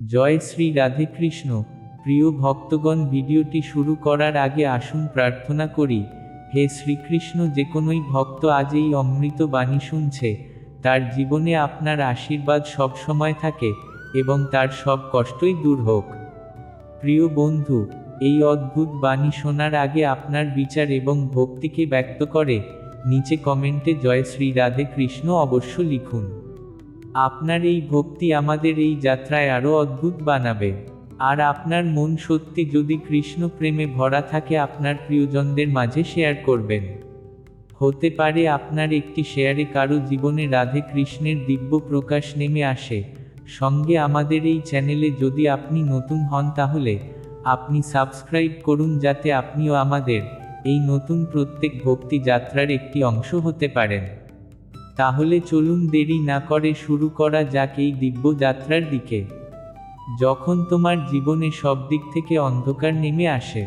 জয় শ্রী রাধে কৃষ্ণ। প্রিয় ভক্তগণ, ভিডিওটি শুরু করার আগে আসুন প্রার্থনা করি। হে শ্রীকৃষ্ণ, যে কোনোই ভক্ত আজ এই অমৃত বাণী শুনছে, তার জীবনে আপনার আশীর্বাদ সবসময় থাকে এবং তার সব কষ্টই দূর হোক। প্রিয় বন্ধু, এই অদ্ভুত বাণী শোনার আগে আপনার বিচার এবং ভক্তিকে ব্যক্ত করে নিচে কমেন্টে জয় শ্রী রাধে কৃষ্ণ অবশ্য লিখুন। আপনার এই ভক্তি আমাদের এই যাত্রায় আরও অদ্ভুত বানাবে। আর আপনার মন সত্যি যদি কৃষ্ণ প্রেমে ভরা থাকে, আপনার প্রিয়জনদের মাঝে শেয়ার করবেন। হতে পারে আপনার একটি শেয়ারে কারো জীবনে রাধে কৃষ্ণের দিব্য প্রকাশ নেমে আসে। সঙ্গে আমাদের এই চ্যানেলে যদি আপনি নতুন হন, তাহলে আপনি সাবস্ক্রাইব করুন, যাতে আপনিও আমাদের এই নতুন প্রত্যেক ভক্তি যাত্রার একটি অংশ হতে পারেন। তাহলে চলুন দেরি না করে শুরু করা যাক এই দিব্য যাত্রার দিকে। যখন তোমার জীবনে সব দিক থেকে অন্ধকার নেমে আসে,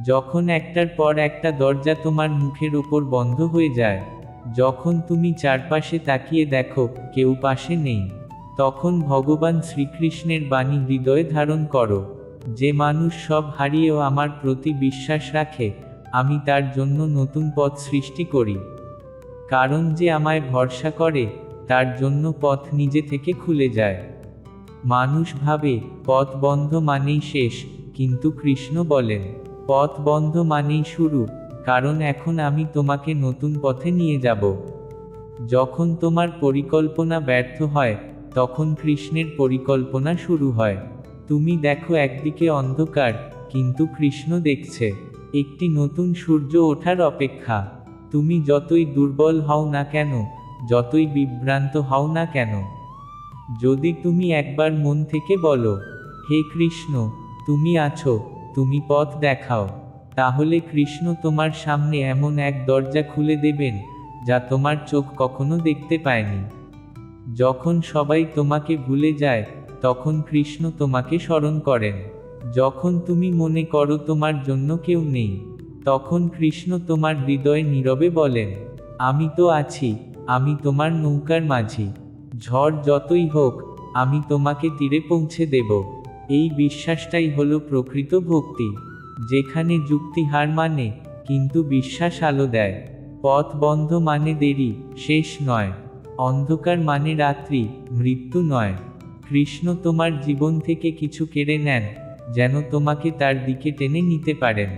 যখন একটার পর একটা দরজা তোমার মুখের ওপর বন্ধ হয়ে যায়, যখন তুমি চারপাশে তাকিয়ে দেখো কেউ পাশে নেই, তখন ভগবান শ্রীকৃষ্ণের বাণী হৃদয়ে ধারণ করো। যে মানুষ সব হারিয়েও আমার প্রতি বিশ্বাস রাখে, আমি তার জন্য নতুন পথ সৃষ্টি করি। কারণ যে আমায় ভরসা করে, তার জন্য পথ নিজে থেকে খুলে যায়। মানুষ ভাবে পথ বন্ধ মানেই শেষ, কিন্তু কৃষ্ণ বলেন পথ বন্ধ মানেই শুরু, কারণ এখন আমি তোমাকে নতুন পথে নিয়ে যাব। যখন তোমার পরিকল্পনা ব্যর্থ হয়, তখন কৃষ্ণের পরিকল্পনা শুরু হয়। তুমি দেখো একদিকে অন্ধকার, কিন্তু কৃষ্ণ দেখছে একটি নতুন সূর্য ওঠার অপেক্ষা। তুমি যতই দুর্বল হও না কেন, যতই বিভ্রান্ত হও না কেন, যদি তুমি একবার মন থেকে বলো, হে কৃষ্ণ, তুমি আছো, তুমি পথ দেখাও, তাহলে কৃষ্ণ তোমার সামনে এমন এক দরজা খুলে দেবেন যা তোমার চোখ কখনো দেখতে পায়নি। যখন সবাই তোমাকে ভুলে যায়, তখন কৃষ্ণ তোমাকে স্মরণ করেন। যখন তুমি মনে করো তোমার জন্য কেউ নেই, তখন কৃষ্ণ তোমার হৃদয়ে নীরবে বলেন, আমি তো আছি, আমি তোমার নৌকার মাঝি। ঝড় যতই হোক, আমি তোমাকে তীরে পৌঁছে দেব। এই বিশ্বাসটাই হলো প্রকৃত ভক্তি, যেখানে যুক্তি হার মানে, কিন্তু বিশ্বাস আলো দেয়। পথ বন্ধ মানে দেরি, শেষ নয়। অন্ধকার মানে রাত্রি, মৃত্যু নয়। কৃষ্ণ তোমার জীবন থেকে কিছু কেড়ে নেন, যেন তোমাকে তার দিকে টেনে নিতে পারেন।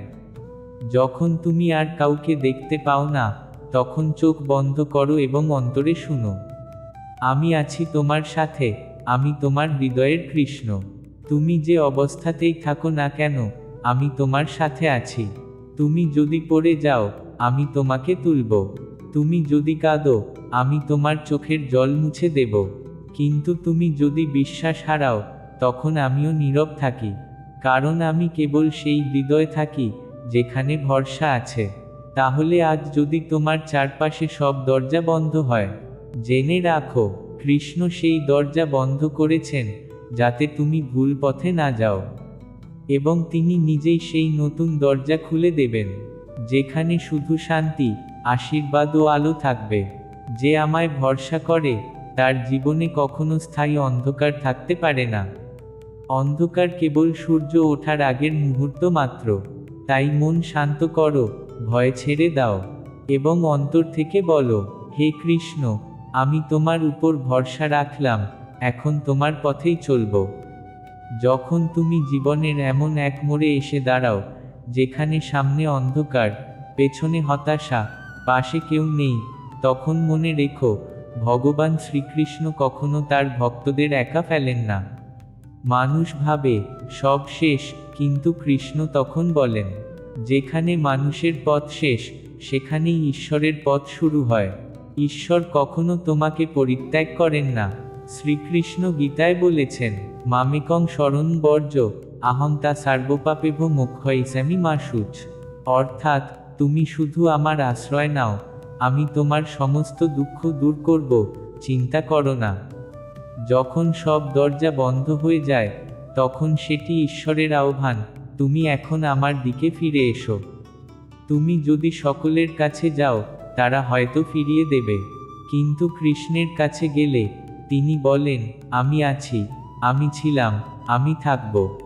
যখন তুমি আর কাউকে দেখতে পাও না, তখন চোখ বন্ধ করো এবং অন্তরে শুনো, আমি আছি তোমার সাথে, আমি তোমার হৃদয়ের কৃষ্ণ। তুমি যে অবস্থাতেই থাকো না কেন, আমি তোমার সাথে আছি। তুমি যদি পড়ে যাও, আমি তোমাকে তুলব। তুমি যদি কাঁদো, আমি তোমার চোখের জল মুছে দেব। কিন্তু তুমি যদি বিশ্বাস হারাও, তখন আমিও নীরব থাকি। কারণ আমি কেবল সেই হৃদয়ে থাকি যেখানে ভরসা আছে। তাহলে আজ যদি তোমার চারপাশে সব দরজা বন্ধ হয়, জেনে রাখো, কৃষ্ণ সেই দরজা বন্ধ করেছেন যাতে তুমি ভুল পথে না যাও। এবং তিনি নিজেই সেই নতুন দরজা খুলে দেবেন, যেখানে শুধু শান্তি, আশীর্বাদ ও আলো থাকবে। যে আমায় ভরসা করে, তার জীবনে কখনো স্থায়ী অন্ধকার থাকতে পারে না। অন্ধকার কেবল সূর্য ওঠার আগের মুহূর্ত মাত্র। তাই মন শান্ত করো, ভয় ছেড়ে দাও, এবং অন্তর থেকে বলো, হে কৃষ্ণ, আমি তোমার উপর ভরসা রাখলাম, এখন তোমার পথেই চলব। যখন তুমি জীবনের এমন এক মোড়ে এসে দাঁড়াও, যেখানে সামনে অন্ধকার, পেছনে হতাশা, পাশে কেউ নেই, তখন মনে রেখো, ভগবান শ্রীকৃষ্ণ কখনো তার ভক্তদের একা ফেলেন না। মানুষ ভাবে সব শেষ, কিন্তু কৃষ্ণ তখন বলেন, যেখানে মানুষের পথ শেষ, সেখানেই ঈশ্বরের পথ শুরু হয়। ঈশ্বর কখনো তোমাকে পরিত্যাগ করেন না। শ্রীকৃষ্ণ গীতায় বলেছেন, মামেকং শরণ বর্জ, আহংতা সার্বপাপেভ মোক্ষয়িসামি মা শুচ। অর্থাৎ, তুমি শুধু আমার আশ্রয় নাও, আমি তোমার সমস্ত দুঃখ দূর করব, চিন্তা করো না। যখন সব দরজা বন্ধ হয়ে যায়, তখন সেটি ঈশ্বরের আহ্বান, তুমি এখন আমার দিকে ফিরে এসো। তুমি যদি সকলের কাছে যাও, তারা হয়তো ফিরিয়ে দেবে, কিন্তু কৃষ্ণের কাছে গেলে তিনি বলেন, আমি আছি, আমি ছিলাম, আমি থাকব।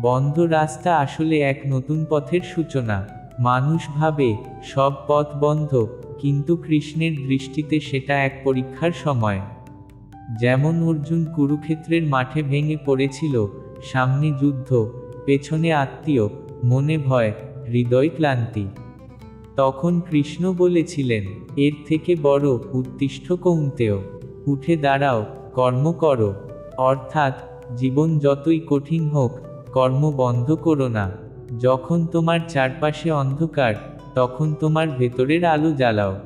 বন্ধ রাস্তা আসলে এক নতুন পথের সূচনা। মানুষ ভাবে সব পথ বন্ধ, কিন্তু কৃষ্ণের দৃষ্টিতে সেটা এক পরীক্ষার সময়। যেমন অর্জুন কুরুক্ষেত্রের মাঠে ভেঙে পড়েছিল, সামনে যুদ্ধ, পেছনে আত্মীয়, মনে ভয়, হৃদয় ক্লান্তি। তখন কৃষ্ণ বলেছিলেন, এর থেকে বড়, উত্তিষ্ঠ কৌন্তেয়, উঠে দাঁড়াও, কর্ম করো। অর্থাৎ জীবন যতই কঠিন হোক, কর্ম বন্ধ করো না। যখন তোমার চারপাশে অন্ধকার, তখন তোমার ভেতরের আলো জ্বালাও।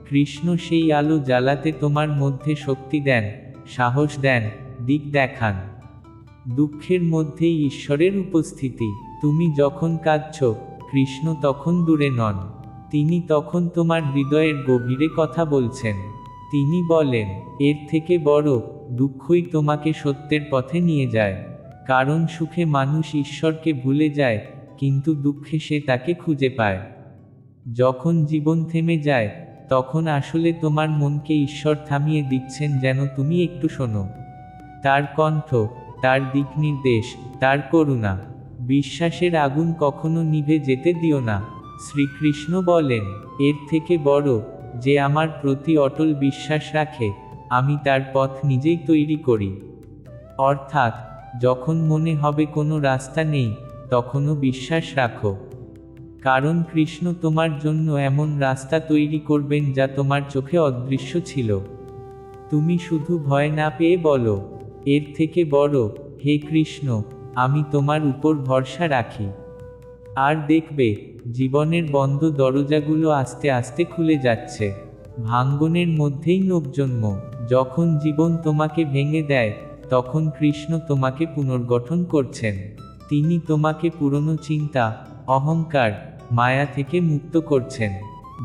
কৃষ্ণ সেই আলো জ্বালাতে তোমার মধ্যে শক্তি দেন, সাহস দেন, দিক দেখান। দুঃখের মধ্যেই ঈশ্বরের উপস্থিতি। তুমি যখন কাঁদছ, কৃষ্ণ তখন দূরে নন। তিনি তখন তোমার হৃদয়ের গভীরে কথা বলছেন। তিনি বলেন, এর থেকে বড় দুঃখই তোমাকে সত্যের পথে নিয়ে যায়। কারণ সুখে মানুষ ঈশ্বরকে ভুলে যায়, কিন্তু দুঃখে সে তাকে খুঁজে পায়। যখন জীবন থেমে যায়, তখন আসলে তোমার মনকে ঈশ্বর থামিয়ে দিচ্ছেন, যেন তুমি একটু শোনো তার কণ্ঠ, তার দিক নির্দেশ, তার করুণা। বিশ্বাসের আগুন কখনো নিভে যেতে দিও না। শ্রীকৃষ্ণ বলেন, এর থেকে বড়, যে আমার প্রতি অটল বিশ্বাস রাখে, আমি তার পথ নিজেই তৈরি করি। অর্থাৎ যখন মনে হবে কোনো রাস্তা নেই, তখনও বিশ্বাস রাখো। কারণ কৃষ্ণ তোমার জন্য এমন রাস্তা তৈরি করবেন যা তোমার চোখে অদৃশ্য ছিল। তুমি শুধু ভয় না পেয়ে বলো, এর থেকে বড়, হে কৃষ্ণ, আমি তোমার উপর ভরসা রাখি। আর দেখবে, জীবনের বন্ধ দরজাগুলো আস্তে আস্তে খুলে যাচ্ছে। ভাঙ্গনের মধ্যেই নবজন্ম। যখন জীবন তোমাকে ভেঙে দেয়, তখন কৃষ্ণ তোমাকে পুনর্গঠন করছেন। তিনি তোমাকে পুরনো চিন্তা, অহংকার, মায়া থেকে মুক্ত করছেন।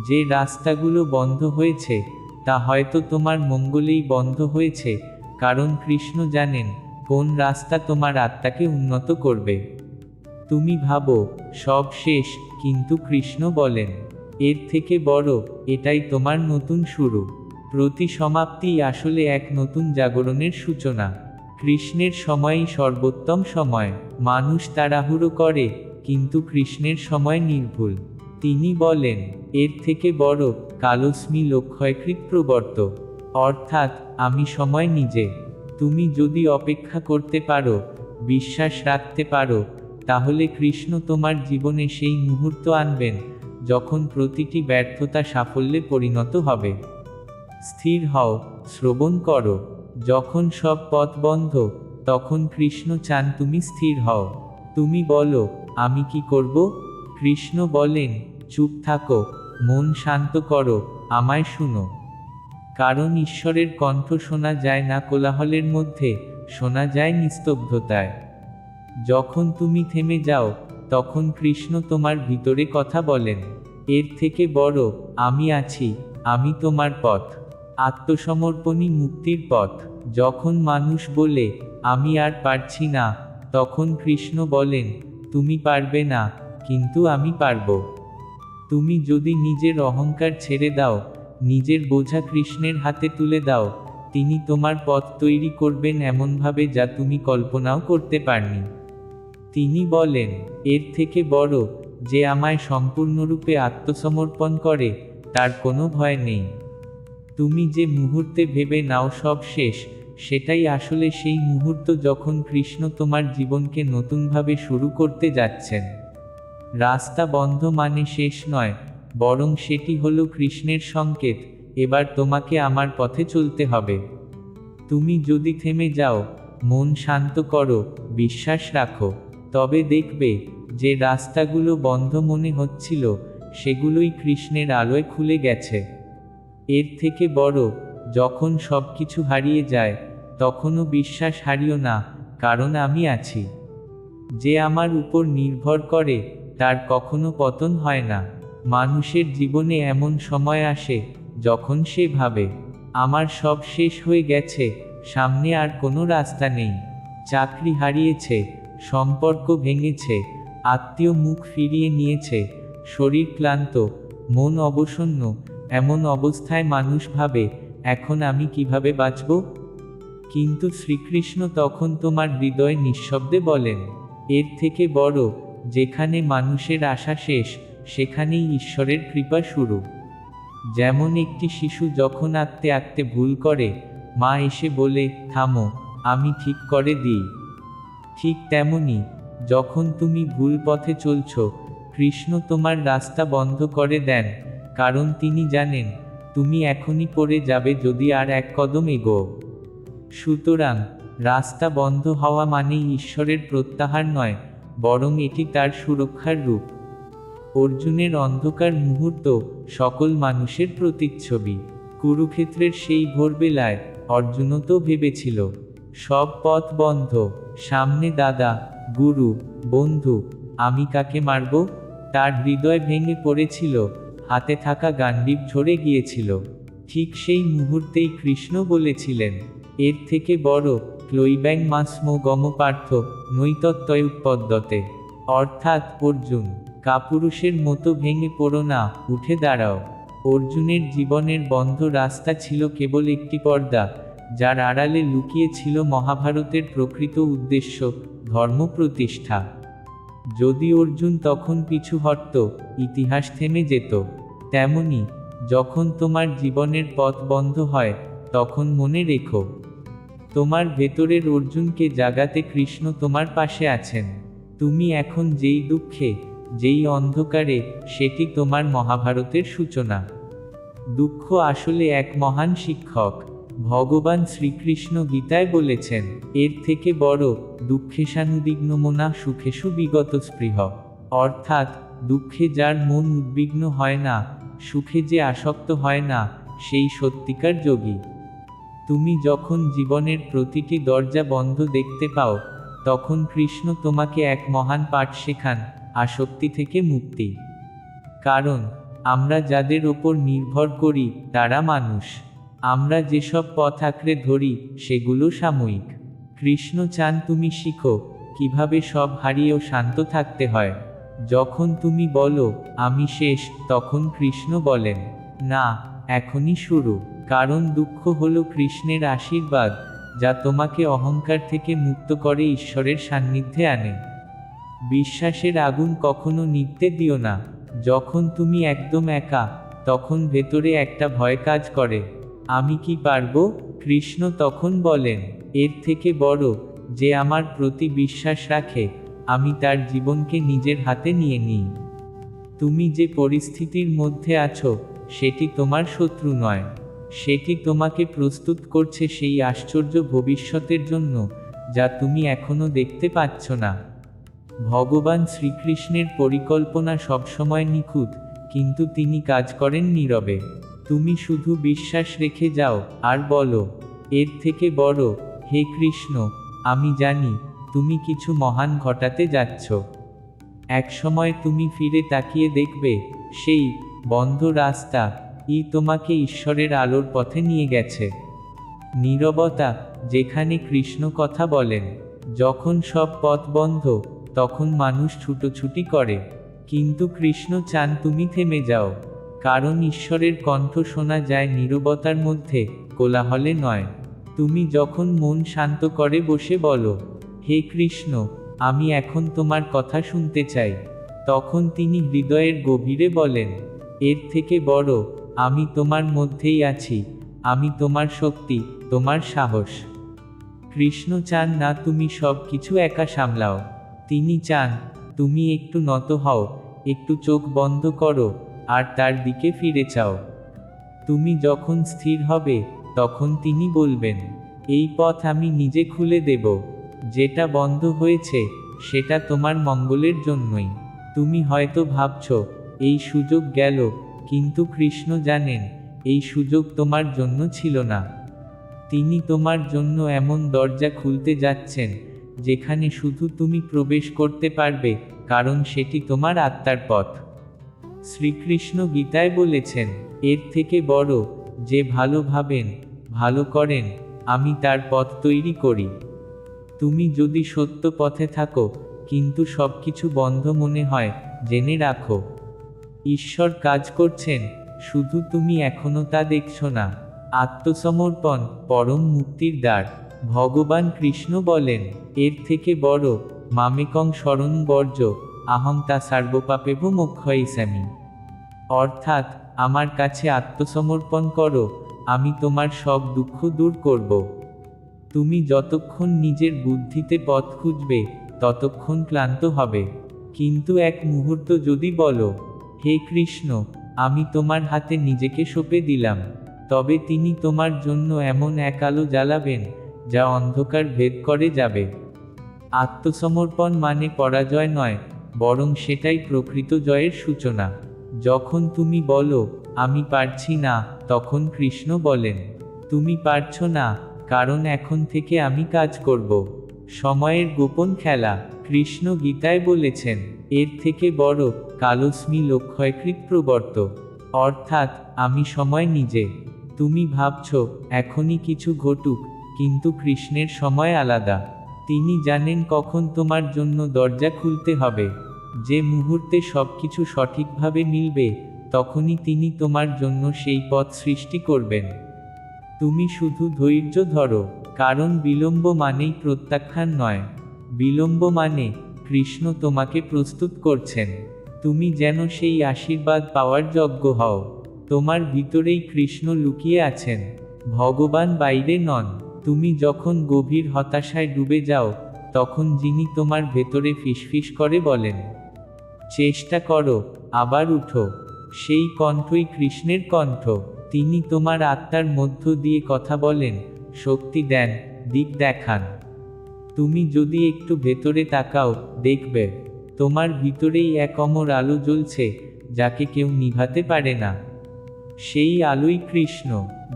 যে রাস্তাগুলো বন্ধ হয়েছে, তা হয়তো তোমার মঙ্গলেই বন্ধ হয়েছে, কারণ কৃষ্ণ জানেন কোন রাস্তা তোমার আত্মাকে উন্নত করবে। তুমি ভাবো সব শেষ, কিন্তু কৃষ্ণ বলেন, এর থেকে বড়, এটাই তোমার নতুন শুরু। প্রতি সমাপ্তিই আসলে এক নতুন জাগরণের সূচনা। কৃষ্ণের সময়ই সর্বোত্তম সময়। মানুষ তাড়াহুড়ো করে, কিন্তু কৃষ্ণের সময় নির্ভুল। তিনি বলেন, এর থেকে বড়, কালস্মি লক্ষ্যকৃত প্রবর্ত। অর্থাৎ আমি সময় নিজে। তুমি যদি অপেক্ষা করতে পারো, বিশ্বাস রাখতে পারো, তাহলে কৃষ্ণ তোমার জীবনে সেই মুহূর্ত আনবেন, যখন প্রতিটি ব্যর্থতা সাফল্যে পরিণত হবে। স্থির হও, শ্রবণ করো। যখন সব পথ বন্ধ, তখন কৃষ্ণ চান তুমি স্থির হও। তুমি বলো, আমি কি করব? কৃষ্ণ বলেন, চুপ থাকো, মন শান্ত করো, আমায় শুনো। কারণ ঈশ্বরের কণ্ঠ শোনা যায় না কোলাহলের মধ্যে, শোনা যায় নিস্তব্ধতায়। যখন তুমি থেমে যাও, তখন কৃষ্ণ তোমার ভিতরে কথা বলেন। এর থেকে বড়, আমি আছি, আমি তোমার পথ। আত্মসমর্পণই মুক্তির পথ। যখন মানুষ বলে, আমি আর পারছি না, তখন কৃষ্ণ বলেন, তুমি পারবে না, কিন্তু আমি পারব। তুমি যদি নিজের অহংকার ছেড়ে দাও, নিজের বোঝা কৃষ্ণের হাতে তুলে দাও, তিনি তোমার পথ তৈরি করবেন এমনভাবে যা তুমি কল্পনাও করতে পারনি। তিনি বলেন, এর থেকে বড়, যে আমায় সম্পূর্ণরূপে আত্মসমর্পণ করে, তার কোনো ভয় নেই। তুমি যে মুহূর্তে ভেবে নাও সব শেষ, সেটাই আসলে সেই মুহূর্ত যখন কৃষ্ণ তোমার জীবনকে নতুনভাবে শুরু করতে যাচ্ছেন। রাস্তা বন্ধ মানে শেষ নয়, বরং সেটি হলো কৃষ্ণের সংকেত, এবার তোমাকে আমার পথে চলতে হবে। তুমি যদি থেমে যাও, মন শান্ত করো, বিশ্বাস রাখো, তবে দেখবে, যে রাস্তাগুলো বন্ধ মনে হচ্ছিল, সেগুলোই কৃষ্ণের আলোয় খুলে গেছে। এর থেকে বড়, যখন সব কিছু হারিয়ে যায়, তখনও বিশ্বাস হারিও না, কারণ আমি আছি। যে আমার উপর নির্ভর করে, তার কখনো পতন হয় না। মানুষের জীবনে এমন সময় আসে, যখন সে ভাবে, আমার সব শেষ হয়ে গেছে, সামনে আর কোনো রাস্তা নেই। চাকরি হারিয়েছে, সম্পর্ক ভেঙেছে, আত্মীয় মুখ ফিরিয়ে নিয়েছে, শরীর ক্লান্ত, মন অবসন্ন। এমন অবস্থায় মানুষ ভাবে, এখন আমি কিভাবে বাঁচব? কিন্তু শ্রীকৃষ্ণ তখন তোমার হৃদয় নিঃশব্দে বলেন, এর থেকে বড়, যেখানে মানুষের আশা শেষ, সেখানেই ঈশ্বরের কৃপা শুরু। যেমন একটি শিশু যখন আঁকতে আঁকতে ভুল করে, মা এসে বলে, থামো, আমি ঠিক করে দিই। ঠিক তেমনি, যখন তুমি ভুল পথে চলছ, কৃষ্ণ তোমার রাস্তা বন্ধ করে দেন, কারণ তিনি জানেন তুমি এখনই পড়ে যাবে যদি আর এক কদম এগোও। সুতরাং রাস্তা বন্ধ হওয়া মানেই ঈশ্বরের প্রত্যাহার নয়, বরং এটি তার সুরক্ষার রূপ। অর্জুনের অন্ধকার মুহূর্ত সকল মানুষের প্রতিচ্ছবি। কুরুক্ষেত্রের সেই ভোরবেলায় অর্জুনও তো ভেবেছিল সব পথ বন্ধ, সামনে দাদা, গুরু, বন্ধু, আমি কাকে মারব? তার হৃদয় ভেঙে পড়েছিল, হাতে থাকা গান্ডীব ঝরে গিয়েছিল। ঠিক সেই মুহূর্তেই কৃষ্ণ বলেছিলেন, এর থেকে বড়, ক্লৈব্যাং মাসমো গম পার্থ নৈতত্ত্বয়ুৎপদ্যতে। অর্থাৎ, অর্জুন, কাপুরুষের মতো ভেঙে পড়ো না, উঠে দাঁড়াও। অর্জুনের জীবনের বন্ধ রাস্তা ছিল কেবল একটি পর্দা, যার আড়ালে লুকিয়ে ছিল মহাভারতের প্রকৃত উদ্দেশ্য, ধর্ম প্রতিষ্ঠা। যদি অর্জুন তখন পিছু হটত, ইতিহাস থেমে যেত। তেমনি, যখন তোমার জীবনের পথ বন্ধ হয়, তখন মনে রেখো, তোমার ভেতরের অর্জুনকে জাগাতে কৃষ্ণ তোমার পাশে আছেন। তুমি এখন যেই দুঃখে, যেই অন্ধকারে, সেটি তোমার মহাভারতের সূচনা। দুঃখ আসলে এক মহান শিক্ষক। ভগবান শ্রীকৃষ্ণ গীতায় বলেছেন, এর থেকে বড়, দুঃখেশানুদ্বিগ্নমনা সুখেষু বিগত স্পৃহ। অর্থাৎ, দুঃখে যার মন উদ্বিগ্ন হয় না, সুখে যে আসক্ত হয় না, সেই সত্যিকার যোগী। তুমি যখন জীবনের প্রতিটি দরজা বন্ধ দেখতে পাও, তখন কৃষ্ণ তোমাকে এক মহান পাঠ শেখান, আসক্তি থেকে মুক্তি। কারণ আমরা যাদের ওপর নির্ভর করি তারা মানুষ। আমরা যেসব পথ আঁকড়ে ধরি সেগুলো সাময়িক। কৃষ্ণ চান তুমি শিখো কিভাবে সব হারিয়েও শান্ত থাকতে হয়। যখন তুমি বলো আমি শেষ, তখন কৃষ্ণ বলেন, না, এখনই শুরু। কারণ দুঃখ হলো কৃষ্ণের আশীর্বাদ, যা তোমাকে অহংকার থেকে মুক্ত করে ঈশ্বরের সান্নিধ্যে আনে। বিশ্বাসের আগুন কখনো নিভতে দিও না। যখন তুমি একদম একা, তখন ভেতরে একটা ভয় কাজ করে, আমি কি পারবো? কৃষ্ণ তখন বলেন, এর থেকে বড়, যে আমার প্রতি বিশ্বাস রাখে, আমি তার জীবনকে নিজের হাতে নিয়ে নিই। তুমি যে পরিস্থিতির মধ্যে আছো, সেটি তোমার শত্রু নয়। সেটি তোমাকে প্রস্তুত করছে সেই আশ্চর্য ভবিষ্যতের জন্য, যা তুমি এখনো দেখতে পাচ্ছ না। ভগবান শ্রীকৃষ্ণের পরিকল্পনা সবসময় নিখুঁত, কিন্তু তিনি কাজ করেন নীরবে। তুমি শুধু বিশ্বাস রেখে যাও, আর বলো, এর থেকে বড়, হে কৃষ্ণ, আমি জানি তুমি কিছু মহান ঘটাতে যাচ্ছ। একসময় তুমি ফিরে তাকিয়ে দেখবে, সেই বন্ধ রাস্তা তোমাকে ঈশ্বরের আলোর পথে নিয়ে গেছে। নীরবতা, যেখানে কৃষ্ণ কথা বলেন। যখন সব পথ বন্ধ, তখন মানুষ ছুটোছুটি করে, কিন্তু কৃষ্ণ চান তুমি থেমে যাও। কারণ ঈশ্বরের কণ্ঠ শোনা যায় নীরবতার মধ্যে, কোলাহলে নয়। তুমি যখন মন শান্ত করে বসে বলো, হে কৃষ্ণ, আমি এখন তোমার কথা শুনতে চাই, তখন তিনি হৃদয়ের গভীরে বলেন, এর থেকে বড়, আমি তোমার মধ্যেই আছি, আমি তোমার শক্তি, তোমার সাহস। কৃষ্ণ চান না তুমি সব কিছু একা সামলাও। তিনি চান তুমি একটু নত হও, একটু চোখ বন্ধ করো, আর তার দিকে ফিরে চাও। তুমি যখন স্থির হবে, তখন তিনি বলবেন, এই পথ আমি নিজে খুলে দেব। যেটা বন্ধ হয়েছে, সেটা তোমার মঙ্গলের জন্যই। তুমি হয়তো ভাবছ, এই সুযোগ গেল, কিন্তু কৃষ্ণ জানেন, এই সুযোগ তোমার জন্য ছিল না। তিনি তোমার জন্য এমন দরজা খুলতে যাচ্ছেন, যেখানে শুধু তুমি প্রবেশ করতে পারবে, কারণ সেটি তোমার আত্মার পথ। শ্রীকৃষ্ণ গীতায় বলেছেন, এর থেকে বড়, যে ভালো ভাবেন, ভালো করেন, আমি তার পথ তৈরি করি। তুমি যদি সত্য পথে থাকো, কিন্তু সবকিছু বন্ধ মনে হয়, জেনে রাখো, ঈশ্বর কাজ করছেন, শুধু তুমি এখনো তা দেখছো না। আত্মসমর্পণ পরম মুক্তির দ্বার। ভগবান কৃষ্ণ বলেন, এর থেকে বড় মামেকং শরণ বর্জ্য আহং তা সার্বপাপেভ মোক্ষয়িষ্যামি। অর্থাৎ, আমার কাছে আত্মসমর্পণ করো, আমি তোমার সব দুঃখ দূর করব। তুমি যতক্ষণ নিজের বুদ্ধিতে পথ খুঁজবে, ততক্ষণ ক্লান্ত হবে। কিন্তু এক মুহূর্ত যদি বলো, হে কৃষ্ণ, আমি তোমার হাতে নিজেকে সঁপে দিলাম, তবে তিনি তোমার জন্য এমন এক আলো জ্বালাবেন, যা অন্ধকার ভেদ করে যাবে। আত্মসমর্পণ মানে পরাজয় নয়, বরং সেটাই প্রকৃত জয়ের সূচনা। যখন তুমি বলো, আমি পারছি না, তখন কৃষ্ণ বলেন, তুমি পারছো না, কারণ এখন থেকে আমি কাজ করব। সময়ের গোপন খেলা। কৃষ্ণ গীতায় বলেছেন, এর থেকে বড় কালস্মি লক্ষ্যকৃত প্রবর্ত। অর্থাৎ, আমি সময় নিজে। তুমি ভাবছ এখনই কিছু ঘটুক, কিন্তু কৃষ্ণের সময় আলাদা। তিনি জানেন কখন তোমার জন্য দরজা খুলতে হবে। যে মুহূর্তে সবকিছু সঠিকভাবে মিলবে, তখনই তিনি তোমার জন্য সেই পথ সৃষ্টি করবেন। তুমি শুধু ধৈর্য ধরো, কারণ বিলম্ব মানেই প্রত্যাখ্যান নয়। বিলম্ব মানে কৃষ্ণ তোমাকে প্রস্তুত করছেন। তুমি যেন সেই আশীর্বাদ পাওয়ার যোগ্য হও। তোমার ভিতরেই কৃষ্ণ লুকিয়ে আছেন, ভগবান বাইরে নন। তুমি যখন গভীর হতাশায় ডুবে যাও, তখন যিনি তোমার ভেতরে ফিসফিস করে বলেন, চেষ্টা করো, আবার উঠো, সেই কণ্ঠই কৃষ্ণের কণ্ঠ। তিনি তোমার আত্মার মধ্য দিয়ে কথা বলেন, শক্তি দেন, দিক দেখান। তুমি যদি একটু ভেতরে তাকাও, দেখবে তোমার ভিতরেই এক অমর আলো জ্বলছে, যাকে কেউ নিভাতে পারে না। সেই আলোই কৃষ্ণ।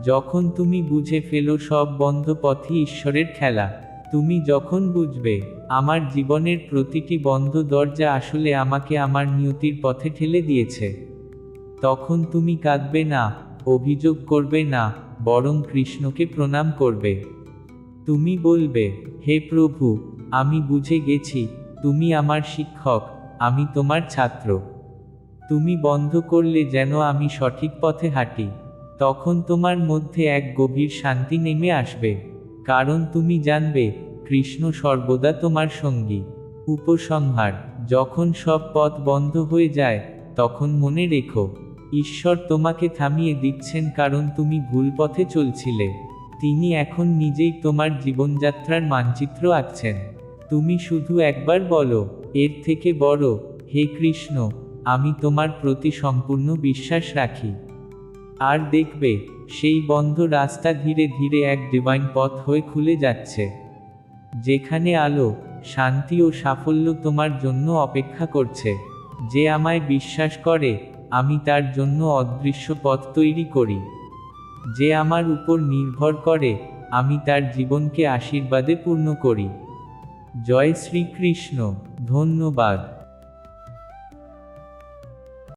যখন তুমি বুঝে ফেলো সব বন্ধ পথই ঈশ্বরের খেলা, তুমি যখন বুঝবে আমার জীবনের প্রতিটি বন্ধ দরজা আসলে আমাকে আমার নিয়তির পথে ঠেলে দিয়েছে, তখন তুমি কাঁদবে না, অভিযোগ করবে না, বরং কৃষ্ণকে প্রণাম করবে। তুমি বলবে, হে প্রভু, আমি বুঝে গেছি, তুমি আমার শিক্ষক, আমি তোমার ছাত্র। তুমি বন্ধ করলে যেন আমি সঠিক পথে হাঁটি। তখন তোমার মধ্যে এক গভীর শান্তি নেমে আসবে, কারণ তুমি জানবে কৃষ্ণ সর্বদা তোমার সঙ্গী। উপসংহার: যখন সব পথ বন্ধ হয়ে যায়, তখন মনে রেখো, ঈশ্বর তোমাকে থামিয়ে দিচ্ছেন কারণ তুমি ভুল পথে চলছিলে। তিনি এখন নিজেই তোমার জীবনযাত্রার মানচিত্র আঁকছেন। তুমি শুধু একবার বলো, এর থেকে বড়, হে কৃষ্ণ, আমি তোমার প্রতি সম্পূর্ণ বিশ্বাস রাখি। আর দেখবে, সেই বন্ধ রাস্তা ধীরে ধীরে এক ডিভাইন পথ হয়ে খুলে যাচ্ছে, যেখানে আলো, শান্তি ও সাফল্য তোমার জন্য অপেক্ষা করছে। যে আমায় বিশ্বাস করে, আমি তার জন্য অদৃশ্য পথ তৈরি করি। যে আমার উপর নির্ভর করে, আমি তার জীবনকে আশীর্বাদে পূর্ণ করি। জয় শ্রীকৃষ্ণ। ধন্যবাদ।